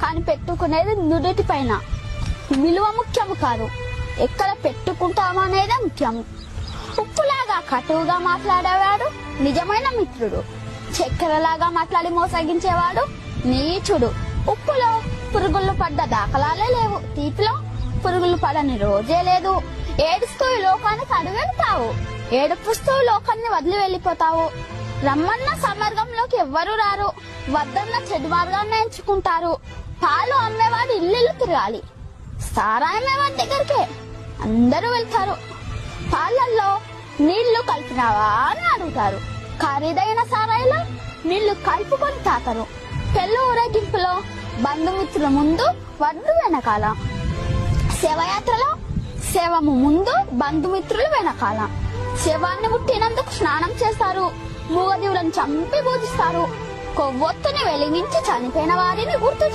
కానీ పెట్టుకునేది నుదుటి పైన. విలువ ముఖ్యము కాదు, ఎక్కడ పెట్టుకుంటామనేదే ముఖ్యము. ఉప్పులాగా కటువుగా మాట్లాడేవాడు నిజమైన మిత్రుడు. చక్కెరలాగా మాట్లాడి మోసగించేవాడు నీచుడు. ఉప్పులో పురుగులు పడ్డ దాఖలాలే లేవు, తీపిలో పురుగులు పడని రోజే లేదు. ఏడుస్తూ ఈ లోకానికి అడుగెడతావు, ఏడుపుస్తూ లోకాన్ని వదిలి వెళ్ళిపోతావు. రమ్మన్న సమర్గంలోకి ఎవ్వరూ రారు, వద్దన్న చెడు మార్గాన్ని ఎంచుకుంటారు. పాలు అమ్మేవాడు ఇల్లు తిరగాలి, సారాయి అమ్మేవాడి దగ్గరికే అందరూ వెళ్తారు. పాలల్లో నీళ్లు కలిపినావా అని అడుగుతారు, ఖరీదైన సారాయిలో నీళ్లు కలుపుకొని తాకరు. పెళ్లి ఊరేగింపులో బంధుమిత్రుల ముందు, వడ్డు వెనకాల. శవయాత్రలో శవము ముందు, బంధుమిత్రులు వెనకాల. శవాన్ని ముట్టినందుకు స్నానం చేస్తారు, మూగజీవులను చంపి పూజిస్తారు. కొవ్వొత్తుని వెలిగించి చనిపోయిన వారిని గుర్తు